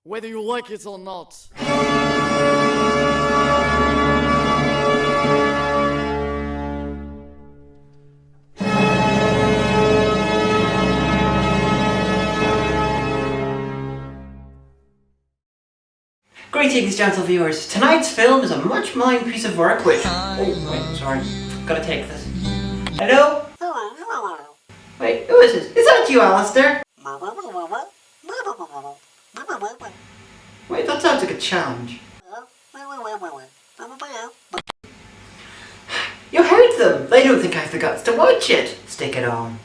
whether you like it or not. Greetings, gentle viewers. Tonight's film is a much-maligned piece of work which... Oh, wait, sorry. Gotta take this. Hello? Wait, who is this? Is that you, Alistair? Wait, that sounds like a challenge. You heard them! They don't think I have the guts to watch it. Stick it on.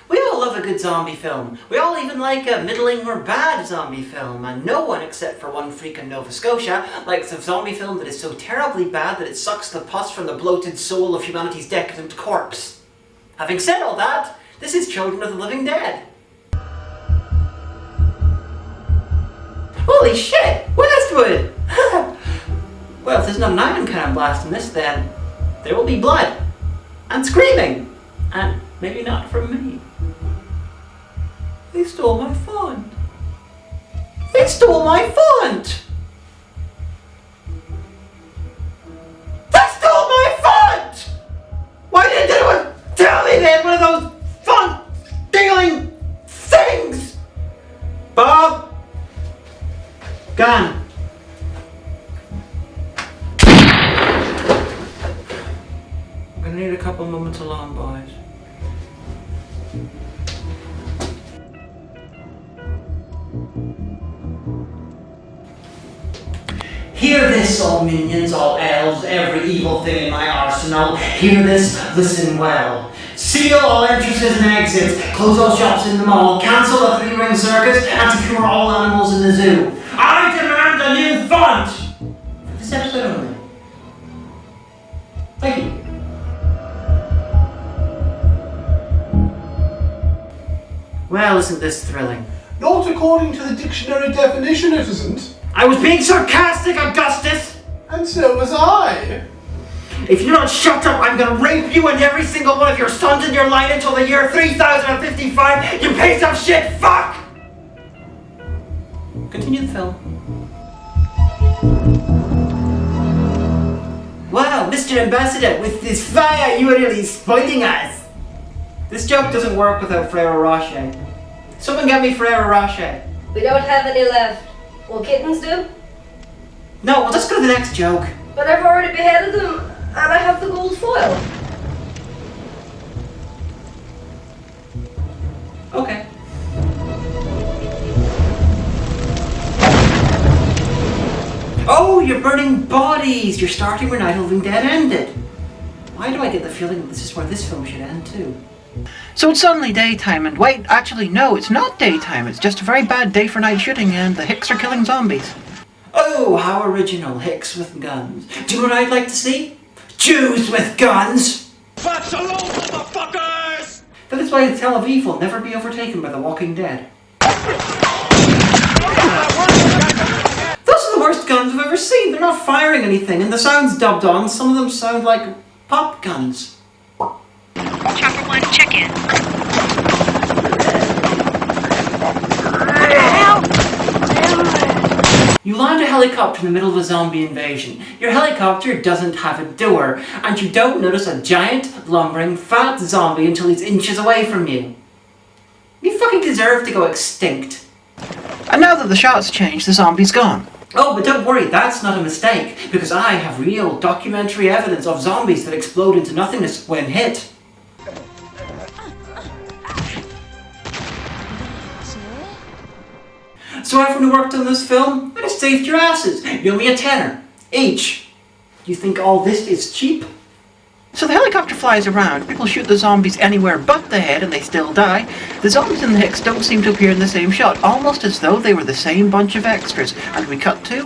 We all love a good zombie film. We all even like a middling or bad zombie film, and no one except for one freak in Nova Scotia likes a zombie film that is so terribly bad that it sucks the pus from the bloated soul of humanity's decadent corpse. Having said all that, this is Children of the Living Dead. Holy shit! Westwood! Well, if there's not an iron cannon blast in this, then there will be blood. And screaming. And maybe not from me. They stole my font. They stole my font! They stole my font! Why didn't anyone tell me they had one of those font stealing things? Bob? Gone. I'm gonna need a couple moments alone, boys. Hear this, all minions, all elves, every evil thing in my arsenal. Hear this, listen well. Seal all entrances and exits, close all shops in the mall, cancel the three-ring circus, and secure all animals in the zoo. I demand a new font! For this episode only. Thank you. Well, isn't this thrilling? Not according to the dictionary definition, it isn't. I was being sarcastic, Augustus! And so was I. If you're not shut up, I'm gonna rape you and every single one of your sons in your line until the year 3055, you piece of shit fuck! Continue the film. Wow, Mr. Ambassador, with this fire, you are really spoiling us! This joke doesn't work without Ferrero Rocher. Someone get me Ferrero Rocher. We don't have any left. Will kittens do? No, well, let's go to the next joke. But I've already beheaded them, and I have the gold foil. Okay. Oh, you're burning bodies! You're starting where Night of the Living Dead ended. Why do I get the feeling that this is where this film should end too? So it's suddenly daytime, and wait, actually no, it's not daytime. It's just a very bad day for night shooting, and the Hicks are killing zombies. Oh, how original, Hicks with guns. Do you know what I'd like to see? Jews with guns! Fuck alone, motherfuckers! That is why the Tel Aviv will never be overtaken by the Walking Dead. Those are the worst guns I've ever seen. They're not firing anything, and the sounds dubbed on, some of them sound like pop guns. Chopper 1, check in. You land a helicopter in the middle of a zombie invasion. Your helicopter doesn't have a door, and you don't notice a giant, lumbering, fat zombie until he's inches away from you. You fucking deserve to go extinct. And now that the shot's changed, the zombie's gone. Oh, but don't worry, that's not a mistake, because I have real documentary evidence of zombies that explode into nothingness when hit. So everyone who worked on this film, I just saved your asses. You owe me a tenner each. Do you think all this is cheap? So the helicopter flies around, people shoot the zombies anywhere but the head and they still die. The zombies and the Hicks don't seem to appear in the same shot, almost as though they were the same bunch of extras. And we cut to...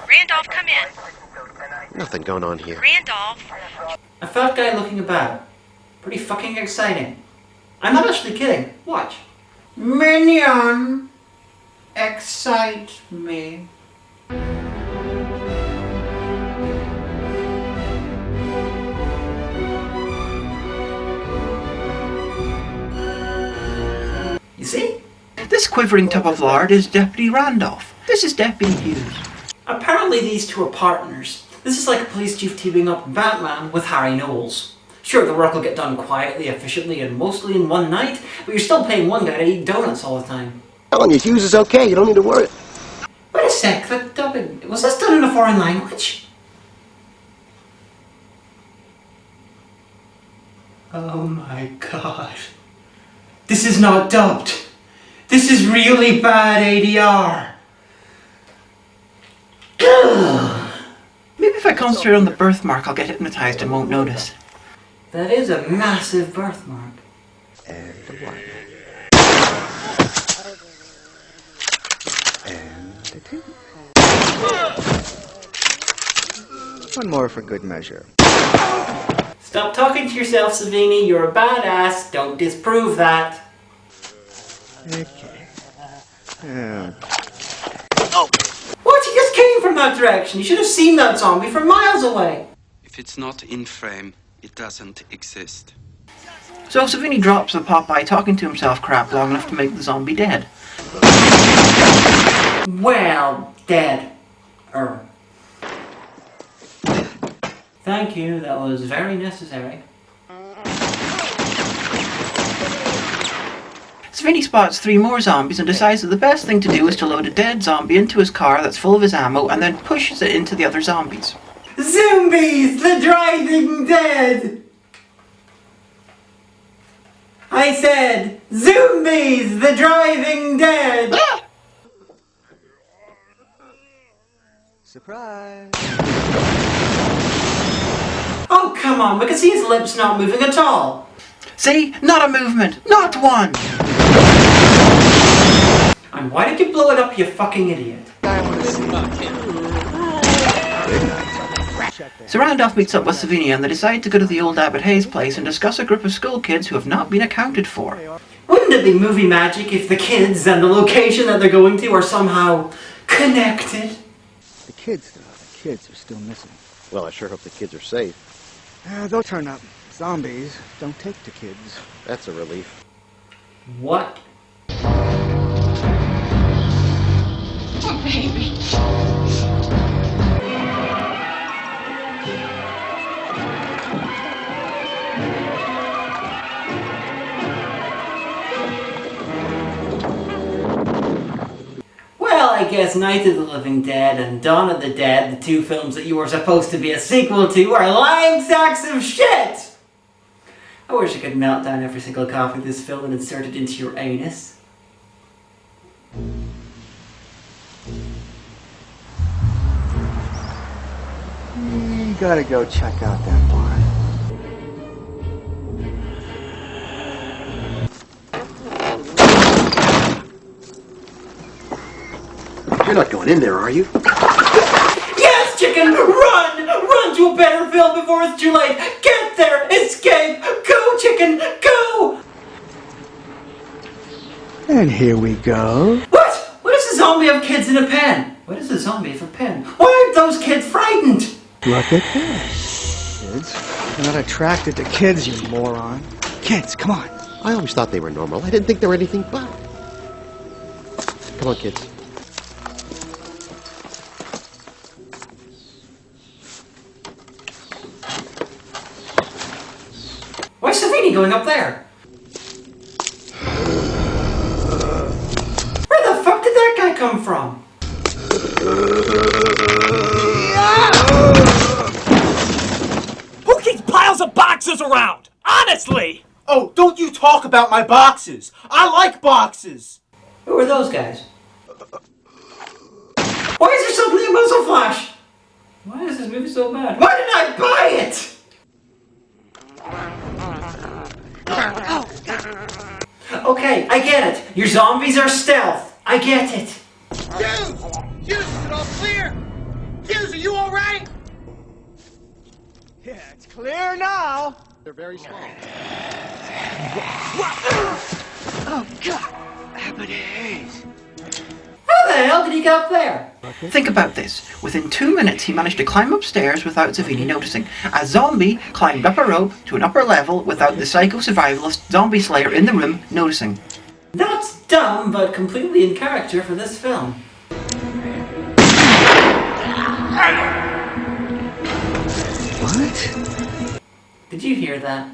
Randolph, come in. Nothing going on here. Randolph. a fat guy looking about. Pretty fucking exciting. I'm not actually kidding. Watch. Minion! Excite me. You see? This quivering tub of lard is Deputy Randolph. This is Deputy Hughes. Apparently these two are partners. This is like a police chief teaming up Batman with Harry Knowles. Sure, the work will get done quietly, efficiently, and mostly in one night, but you're still paying one guy to eat donuts all the time. Telling you, Hughes is okay. You don't need to worry. Wait a sec, that dubbing, was this done in a foreign language? Oh my god. This is not dubbed. This is really bad ADR. Ugh. Maybe if I concentrate on the birthmark, I'll get hypnotized and won't notice. That is a massive birthmark. And the one. And the two. One more for good measure. Stop talking to yourself, Savini. You're a badass. Don't disprove that. Okay. What? You just came from that direction. You should have seen that zombie from miles away. If it's not in frame, it doesn't exist. So Savini drops the Popeye talking to himself crap long enough to make the zombie dead. Well, dead. Thank you, that was very necessary. Savini spots 3 more zombies and decides that the best thing to do is to load a dead zombie into his car that's full of his ammo and then pushes it into the other zombies. Zombies! The driving dead! I said, zombies! The driving dead! Surprise! Oh, come on, we can see his lips not moving at all. See? Not a movement! Not one! And why did you blow it up, you fucking idiot? So Randolph meets up with Savini and they decide to go to the old Abbott Hayes place and discuss a group of school kids who have not been accounted for. Wouldn't it be movie magic if the kids and the location that they're going to are somehow connected? The kids, though. The kids are still missing. Well, I sure hope the kids are safe. They'll turn up. Zombies don't take to kids. That's a relief. What? Oh, baby. Well, I guess Night of the Living Dead and Dawn of the Dead, the 2 films that you were supposed to be a sequel to, are lying sacks of shit! I wish I could melt down every single copy of this film and insert it into your anus. You gotta go check out that barn. You're not going in there, are you? Yes, chicken! Run! Run to a better film before it's too late! Get there! Escape! Go, chicken! Go! And here we go. What? What does a zombie have kids in a pen? What is a zombie have a pen? Why aren't those kids frightened? Look at this. Kids. They're not attracted to kids, you moron. Kids, come on. I always thought they were normal. I didn't think they were anything but. Come on, kids. Why's Savini going up there? Where the fuck did that guy come from? Who keeps piles of boxes around? Honestly! Oh, don't you talk about my boxes! I like boxes! Who are those guys? Why is there suddenly a muzzle flash? Why is this movie so bad? Why did I buy it? Okay, I get it. Your zombies are stealth. I get it. Hughes, is it all clear? Hughes, are you alright? Yeah, it's clear now. They're very small. Oh, God. Abbott Hayes. How the hell did he get up there? Think about this. Within 2 minutes he managed to climb upstairs without Savini noticing. A zombie climbed up a rope to an upper level without the psycho-survivalist zombie slayer in the room noticing. That's Dumb, but completely in character for this film. What? Did you hear that?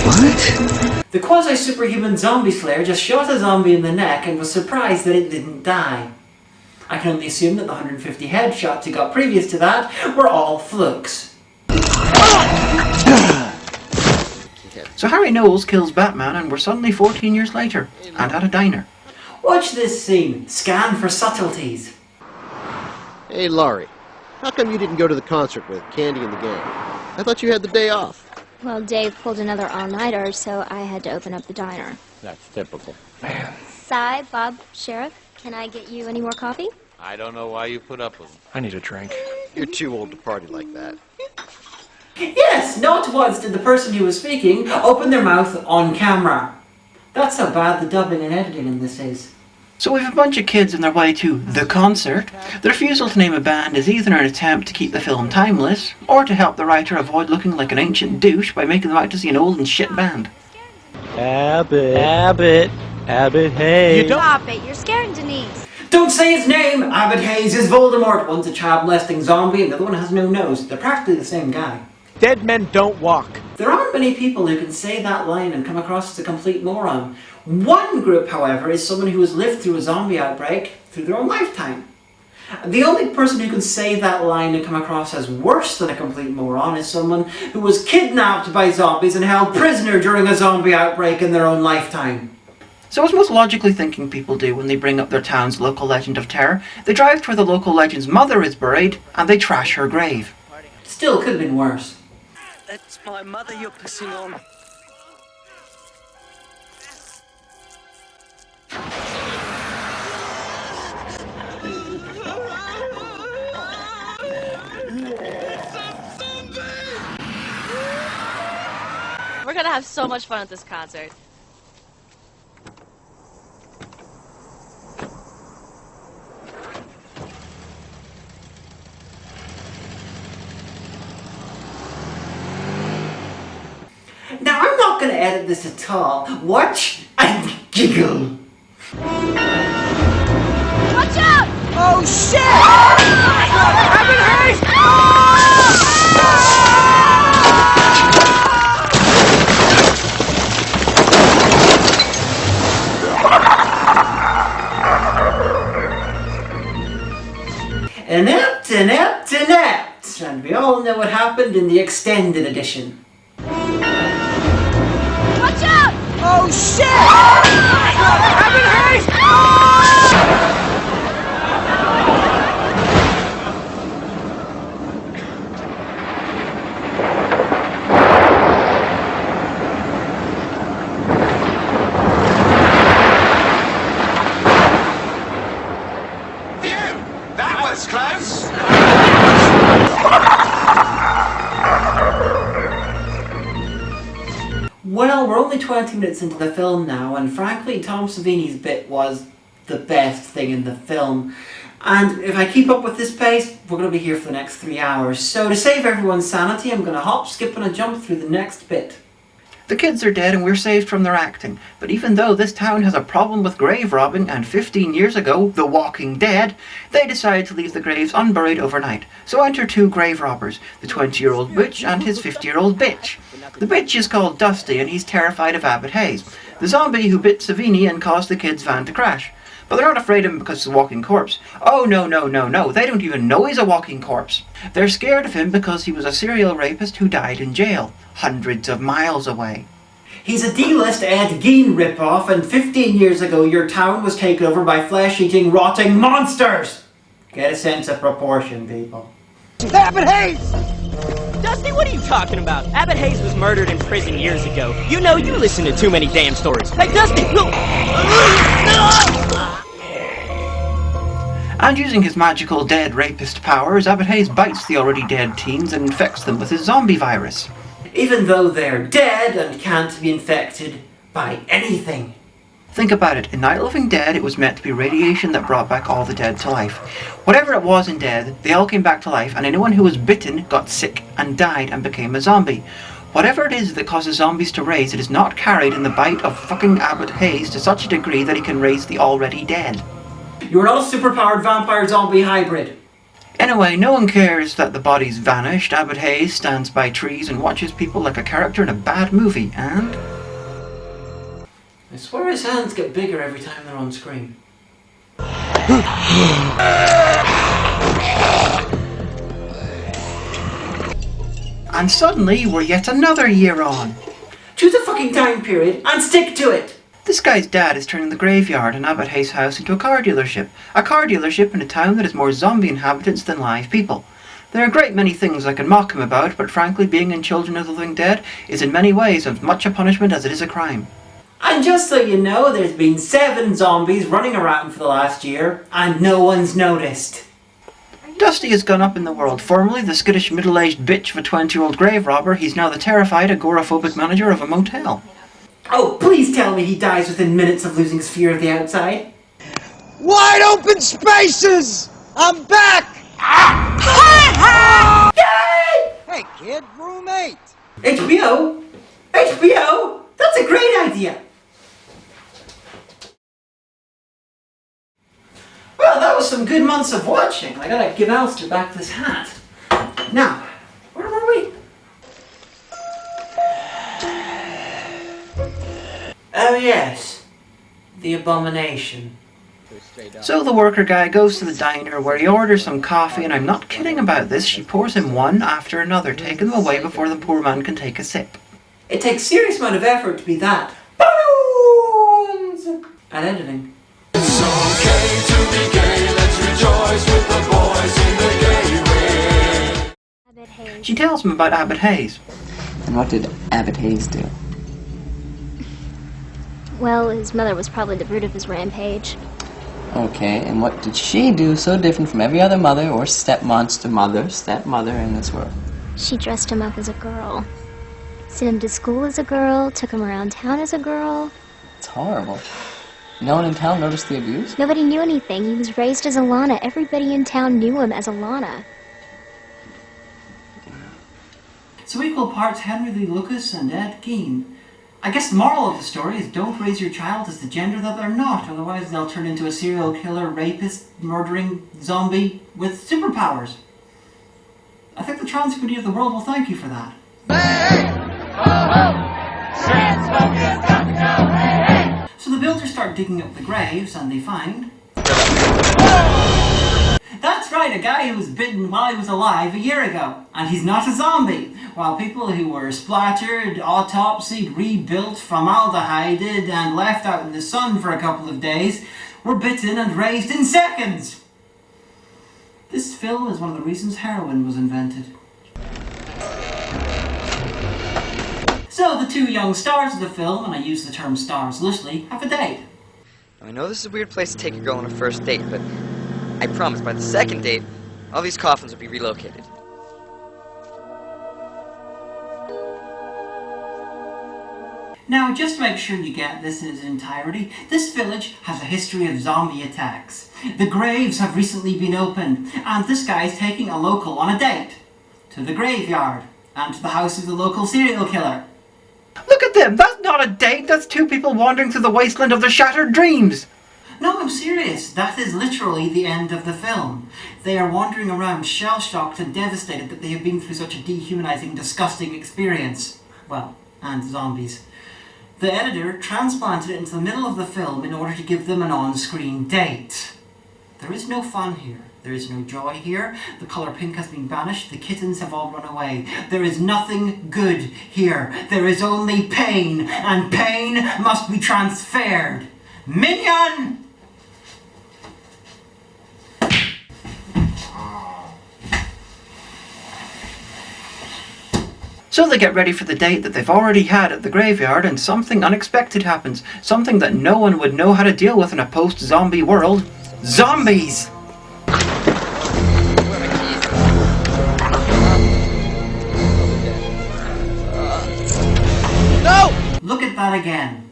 What? The quasi-superhuman zombie slayer just shot a zombie in the neck and was surprised that it didn't die. I can only assume that the 150 headshots he got previous to that were all flukes. So Harry Knowles kills Batman and we're suddenly 14 years later, and at a diner. Watch this scene. Scan for subtleties. Hey, Laurie. How come you didn't go to the concert with Candy and the gang? I thought you had the day off. Well, Dave pulled another all-nighter, so I had to open up the diner. That's typical. Man. Si, Bob, Sheriff, can I get you any more coffee? I don't know why you put up with them. I need a drink. You're too old to party like that. Yes, not once did the person who was speaking open their mouth on camera. That's how bad the dubbing and editing in this is. So we have a bunch of kids on their way to the concert. The refusal to name a band is either an attempt to keep the film timeless, or to help the writer avoid looking like an ancient douche by making them out to see an old and shit band. Abbott Hayes. You don't stop it, you're scaring Denise. Don't say his name! Abbott Hayes is Voldemort. One's a child-molesting zombie and the other one has no nose. They're practically the same guy. Dead men don't walk. There aren't many people who can say that line and come across as a complete moron. One group, however, is someone who has lived through a zombie outbreak through their own lifetime. The only person who can say that line and come across as worse than a complete moron is someone who was kidnapped by zombies and held prisoner during a zombie outbreak in their own lifetime. So as most logically thinking people do when they bring up their town's local legend of terror, they drive to where the local legend's mother is buried and they trash her grave. Still could have been worse. That's my mother you're pissing on. We're gonna have so much fun at this concert. Now, I'm not going to edit this at all. Watch and giggle. Watch out! Oh shit! Hagan Hayes! Inept! And we all know what happened in the extended edition. Watch out! Oh shit! Hagan Hayes! That was close! Well, we're only 20 minutes into the film now, and frankly, Tom Savini's bit was the best thing in the film. And if I keep up with this pace, we're going to be here for the next 3 hours. So to save everyone's sanity, I'm going to hop, skip, and a jump through the next bit. The kids are dead and we're saved from their acting, but even though this town has a problem with grave robbing and 15 years ago, The Walking Dead, they decide to leave the graves unburied overnight. So enter two grave robbers, the 20-year-old witch and his 50-year-old bitch. The bitch is called Dusty and he's terrified of Abbott Hayes, the zombie who bit Savini and caused the kids' van to crash. But they're not afraid of him because he's a walking corpse. Oh no, they don't even know he's a walking corpse. They're scared of him because he was a serial rapist who died in jail, hundreds of miles away. He's a D-list Ed Gein ripoff, and 15 years ago your town was taken over by flesh-eating, rotting monsters! Get a sense of proportion, people. Abbott Hayes! Dusty, what are you talking about? Abbott Hayes was murdered in prison years ago. You know you listen to too many damn stories. Hey, Dusty! And using his magical dead rapist powers, Abbott Hayes bites the already dead teens and infects them with his zombie virus. Even though they're dead and can't be infected by anything. Think about it, in Night of the Living Dead it was meant to be radiation that brought back all the dead to life. Whatever it was in Dead, they all came back to life and anyone who was bitten got sick and died and became a zombie. Whatever it is that causes zombies to raise, it is not carried in the bite of fucking Abbott Hayes to such a degree that he can raise the already dead. You are not a superpowered vampire-zombie hybrid. Anyway, no one cares that the body's vanished. Abbott Hayes stands by trees and watches people like a character in a bad movie, and... I swear his hands get bigger every time they're on screen. And suddenly, we're yet another year on. Choose a fucking time period and stick to it! This guy's dad is turning the graveyard in Abbott Hayes' house into a car dealership. A car dealership in a town that has more zombie inhabitants than live people. There are a great many things I can mock him about, but frankly, being in Children of the Living Dead is in many ways as much a punishment as it is a crime. And just so you know, there's been 7 zombies running around for the last year, and no one's noticed. Dusty has gone up in the world. Formerly the skittish middle-aged bitch of a 20-year-old grave robber, he's now the terrified, agoraphobic manager of a motel. Oh, please tell me he dies within minutes of losing his fear of the outside. Wide open spaces! I'm back! Yay! Hey kid, room 8! HBO? HBO? That's a great idea! Well, that was some good months of watching. I gotta give Alistair back this hat. Now, where were we? Oh yes, the abomination. So the worker guy goes to the diner where he orders some coffee, and I'm not kidding about this, she pours him one after another, taking them away before the poor man can take a sip. It takes a serious amount of effort to be that. Bones! And editing. It's okay to be gay, let's rejoice with the boys in the gay way. She tells him about Abbott Hayes. And what did Abbott Hayes do? Well, his mother was probably the root of his rampage. Okay, and what did she do so different from every other mother or stepmother in this world? She dressed him up as a girl. Sent him to school as a girl, took him around town as a girl. It's horrible. No one in town noticed the abuse? Nobody knew anything. He was raised as Alana. Everybody in town knew him as Alana. So equal parts Henry Lee Lucas and Ed Gein. I guess the moral of the story is don't raise your child as the gender that they're not, otherwise they'll turn into a serial killer, rapist, murdering zombie with superpowers. I think the trans community of the world will thank you for that. So the builders start digging up the graves and they find... That's right, a guy who was bitten while he was alive a year ago. And he's not a zombie. While people who were splattered, autopsied, rebuilt, formaldehyded, and left out in the sun for a couple of days were bitten and raised in seconds. This film is one of the reasons heroin was invented. So the 2 young stars of the film, and I use the term stars loosely, have a date. Now, I know this is a weird place to take a girl on a first date, but I promise by the second date, all these coffins will be relocated. Now, just to make sure you get this in its entirety, this village has a history of zombie attacks. The graves have recently been opened, and this guy's taking a local on a date. To the graveyard, and to the house of the local serial killer. Look at them! That's not a date! That's 2 people wandering through the wasteland of their shattered dreams! No, I'm serious. That is literally the end of the film. They are wandering around shell-shocked and devastated that they have been through such a dehumanizing, disgusting experience. Well, and zombies. The editor transplanted it into the middle of the film in order to give them an on-screen date. There is no fun here. There is no joy here. The colour pink has been banished. The kittens have all run away. There is nothing good here. There is only pain, and pain must be transferred. Minion! So they get ready for the date that they've already had at the graveyard, and something unexpected happens. Something that no one would know how to deal with in a post-zombie world. Zombies! No! Look at that again.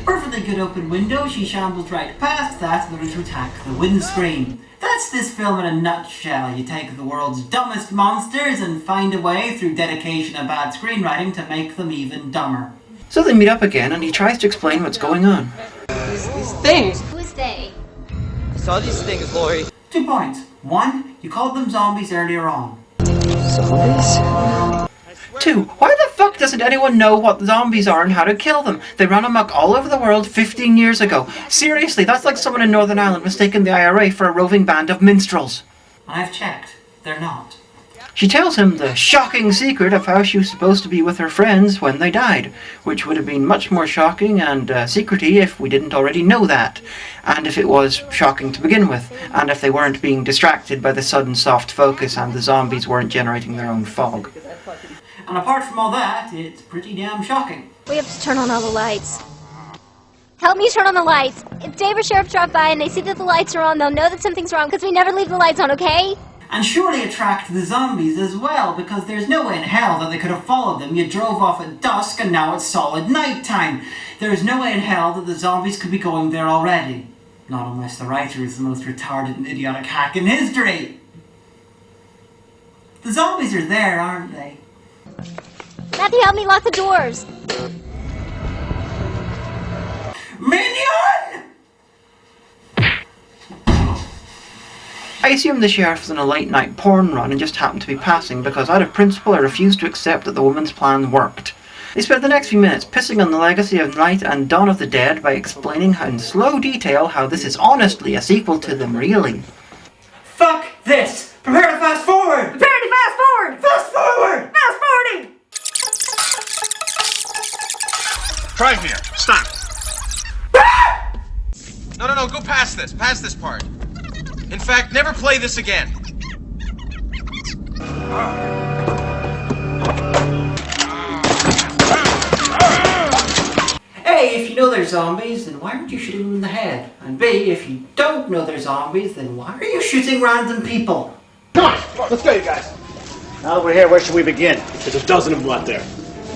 perfectly good open window, she shambles right past that in order to attack the windscreen. That's this film in a nutshell. You take the world's dumbest monsters and find a way through dedication and bad screenwriting to make them even dumber. So they meet up again and he tries to explain what's going on. These things. Who's they? I saw these things, Lori. 2 points. 1, you called them zombies earlier on. Zombies? 2, why the fuck doesn't anyone know what zombies are and how to kill them? They ran amok all over the world 15 years ago. Seriously, that's like someone in Northern Ireland mistaking the IRA for a roving band of minstrels. I've checked. They're not. She tells him the shocking secret of how she was supposed to be with her friends when they died, which would have been much more shocking and secrety if we didn't already know that, and if it was shocking to begin with, and if they weren't being distracted by the sudden soft focus and the zombies weren't generating their own fog. And apart from all that, it's pretty damn shocking. We have to turn on all the lights. Help me turn on the lights. If Dave or Sheriff drop by and they see that the lights are on, they'll know that something's wrong because we never leave the lights on, okay? And surely attract the zombies as well, because there's no way in hell that they could have followed them. You drove off at dusk and now it's solid nighttime. There's no way in hell that the zombies could be going there already. Not unless the writer is the most retarded and idiotic hack in history. The zombies are there, aren't they? Matthew, help me lock the doors. Minion! I assume the sheriff was on a late night porn run and just happened to be passing because out of principle I refuse to accept that the woman's plan worked. They spent the next few minutes pissing on the legacy of Night and Dawn of the Dead by explaining in slow detail how this is honestly a sequel to them really. Fuck this! Prepare to fast forward! Prepare to fast forward! Fast forward! Fast forwarding! Try here. Stop. No, go past this part. In fact, never play this again. A, if you know they're zombies, then why aren't you shooting them in the head? And B, if you don't know they're zombies, then why are you shooting random people? Come on, let's go, you guys. Now that we're here, where should we begin? There's a dozen of them out there.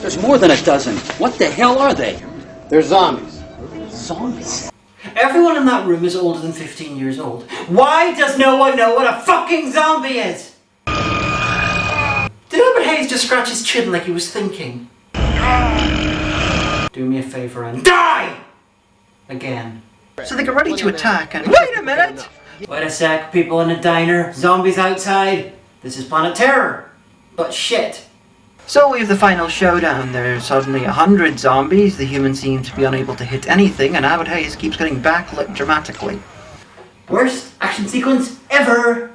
There's more than a dozen. What the hell are they? They're zombies. Zombies? Everyone in that room is older than 15 years old. Why does no one know what a fucking zombie is? Did Albert Hayes just scratch his chin like he was thinking? Do me a favor and die! Again. So they get ready to attack and wait a minute! Wait a sec, people in a diner, zombies outside. This is Planet Terror. But shit. So we have the final showdown. There's suddenly 100 zombies, the humans seem to be unable to hit anything, and Albert Hayes keeps getting backlit dramatically. Worst action sequence ever!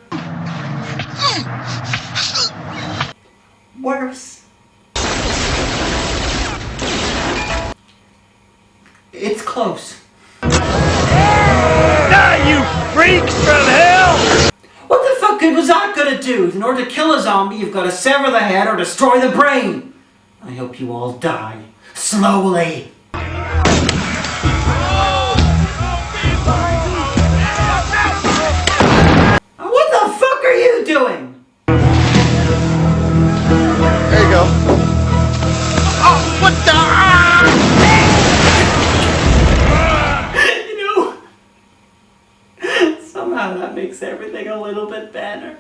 Worse. It's close. Die, you freaks from hell! What the fuck good was that gonna do? In order to kill a zombie, you've got to sever the head or destroy the brain. I hope you all die. Slowly. What the fuck are you doing? There you go. Oh, what the... Somehow that makes everything a little bit better.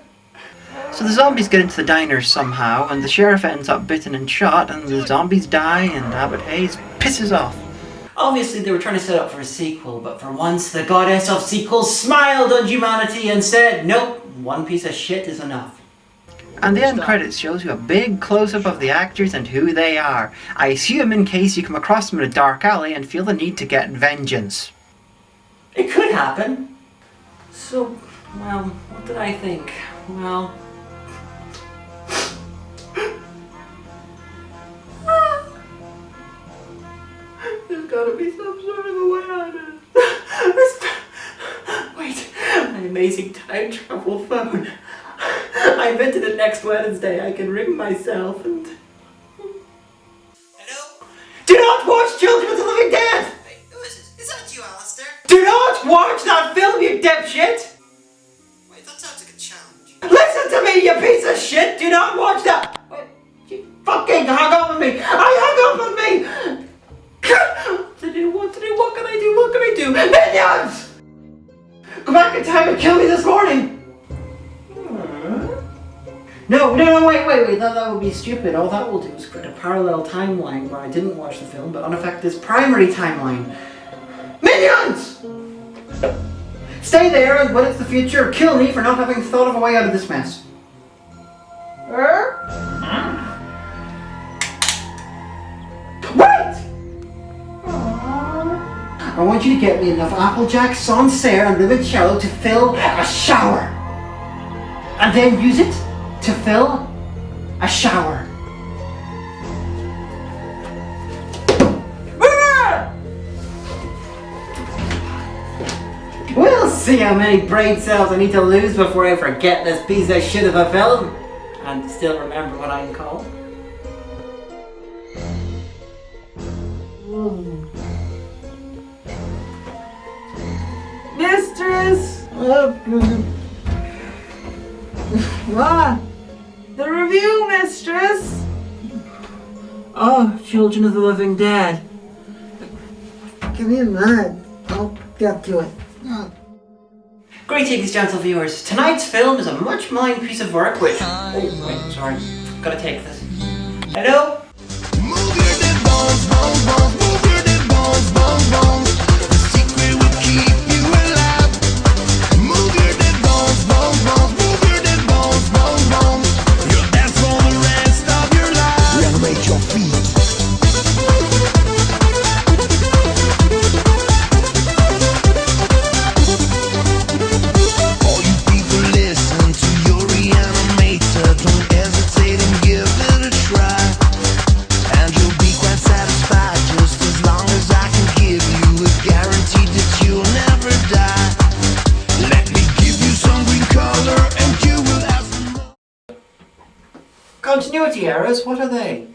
So the zombies get into the diner somehow, and the sheriff ends up bitten and shot, and the zombies die, and Albert Hayes pisses off. Obviously they were trying to set up for a sequel, but for once the goddess of sequels smiled on humanity and said, nope, one piece of shit is enough. And the end credits shows you a big close-up of the actors and who they are. I assume in case you come across them in a dark alley and feel the need to get vengeance. It could happen. So, well, what did I think? Well... There's gotta be some sort of a way out of this. Wait, my amazing time travel phone. I invented it next Wednesday. I can ring myself and... Hello? Do not watch Children of the Living Dead! Is that you, Alistair? Do not watch that film, you dipshit! Wait, that sounds like a challenge. Listen to me, you piece of shit! Do not watch that! Wait, you fucking hung up on me! I hung up on me! What to do? What to do? What you! Minions! Go back in time and kill me this morning! No, wait, that would be stupid. All that will do is create a parallel timeline where I didn't watch the film, but unaffect this primary timeline. Minions! Stay there, and when it's the future, kill me for not having thought of a way out of this mess. Wait! I want you to get me enough Applejack, Sancerre, and limoncello to fill a shower. And then use it to fill a shower. We'll see how many brain cells I need to lose before I forget this piece of shit of a film and still remember what I'm called. Mistress! What? The review, mistress! Oh, Children of the Living Dead. Give me a minute. I'll get to it. Greetings, gentle viewers. Tonight's film is a much maligned piece of work which... Oh, wait, sorry. Gotta take this. Hello? Continuity errors, what are they?